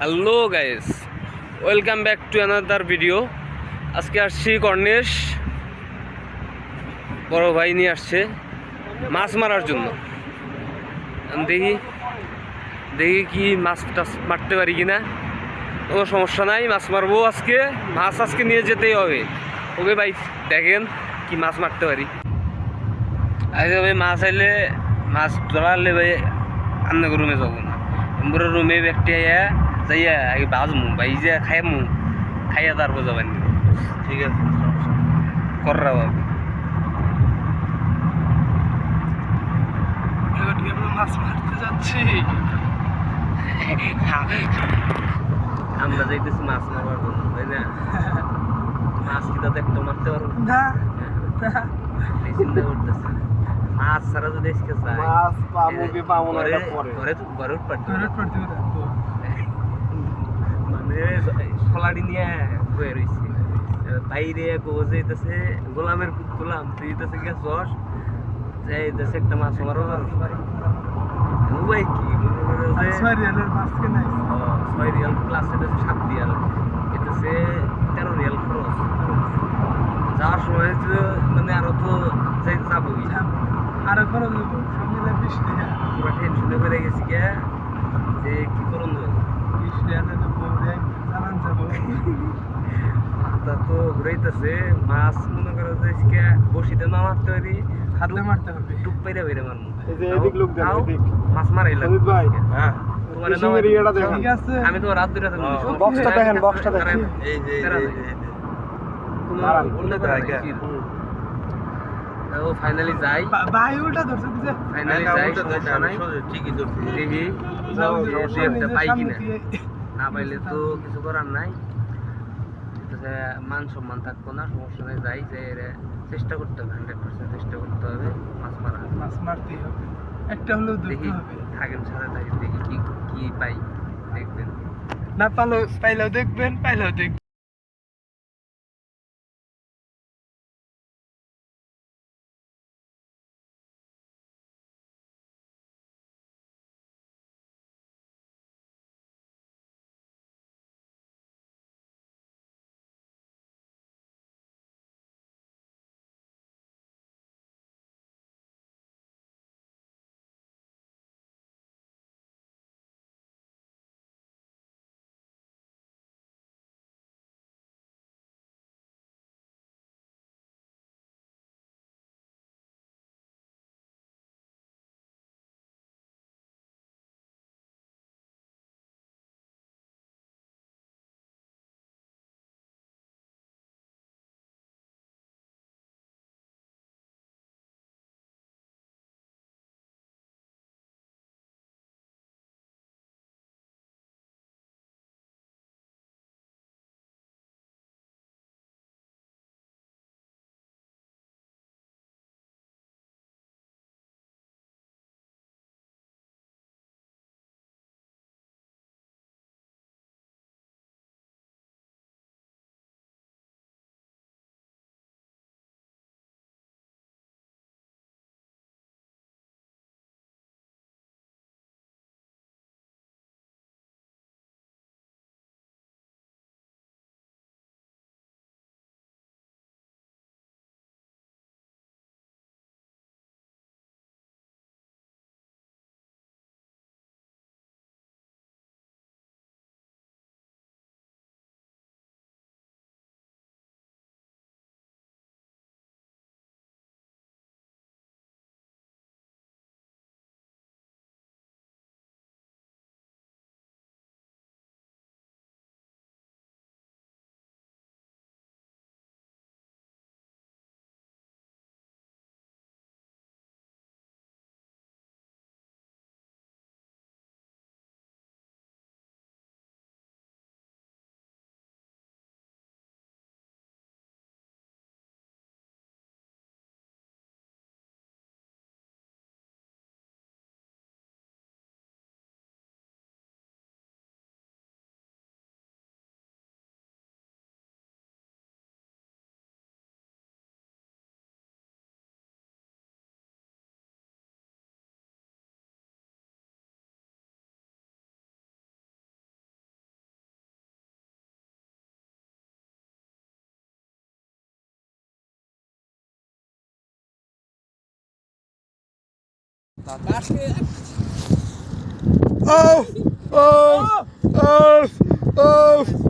Hello guys, welcome back to another video. আজকে আসছি corniche, বড় ভাই নিয়ে আসছে মাছ মারার জন্য। দেখি দেখি কি মাছ টাছ মারতে পারি কিনা। কোনো সমস্যা নাই, মাছ মারবো আজকে। মাছ আজকে নিয়ে যেতেই হবে। ওকে ভাই, দেখেন কি মাছ মারতে পারি। আজকে ভাই মাছ আইলে, মাছ ধরালে ভাই আপনাকে রুমে যাবো না, আমরা রুমে ব্যক্তি আইয়া যাইয়া আগে বাজমু, বাইজা খাইমু, খাইয়া তারপর যাবেন। ঠিক আছে, কররা বাবু মাছ মারতে যাচ্ছি। আমরা যাইতেছি মাছ মারবার জন্য, তাই না? মাছ কি তাতে একটা মারতে পারবো না, চিন্তা করতেছি। মাছ ছাড়া যদি আজকে যায়, মাছ পাবো কি পাবো না এটা পরে। ঘরে উঠপাড়তে মানে ফলাড়ি নিয়ে বয়ে রয়েছে বাইরে। যাইতেছে গোলামের পুত গোলাম, তুই যেতেছে গিয়ে চস যাইতেছে একটা মাছ মারো ভাই। কি মনে করে যে 6 রিয়ালের মাছ কেনা 6 রিয়াল প্লাস এটাছে 7 রিয়াল, এটাছে 13 রিয়াল খরচ। যাওয়ার সময় মানে আরো তো যাবোই, আরো খরচ দেবো, সব মিলে 20 টাকা। পুরো টেনশনে বেড়ে গেছি গিয়া যে কি করুন 20 রিয়ালে দেবো, চালান যাবো। মাথা তো ঘুরাইতেছে। মাছ মনে করো যে বসিতে না মারতে পারি, হাতলে মারতে হবে। টুক পাইরা বেড়ে মারমু। এই যে এদিক লোক দেন, এদিক মাছ মারাই লাগবে সজিত ভাই। হ্যাঁ, তোমার নাম এরিয়াটা দেখেন। ঠিক আছে, আমি তো রাত দুইটা থাকবো। বক্সটা দেখেন, বক্সটা দেখেন। এই যে দাঁড়ান, তোমার ও ফাইনালি যাই, ভাই উল্টা ধরছে বুঝে। ফাইনালি যাই, সমস্যা নাই। ঠিকই ধরছে। দেখি যাও, যে সমস্যা দুই একটা নেই, পাই সামনে কিনা। দিয়ে। না পাইলে তো কিছু করার নাই, মান সম্মান থাকবো না। সমস্যা নেই, যাই যে চেষ্টা করতে হবে, 100% চেষ্টা করতে হবে মাছ মারা। মাছ মারতেই হবে, একটা হলেও ধরতে দেখি হবে। থাকেন সাথে থাকেন, দেখি কি কি পাই, দেখবেন। না পাইলেও দেখবেন, পাইলেও দেখবেন। Oh! Oh! Oh! Oh!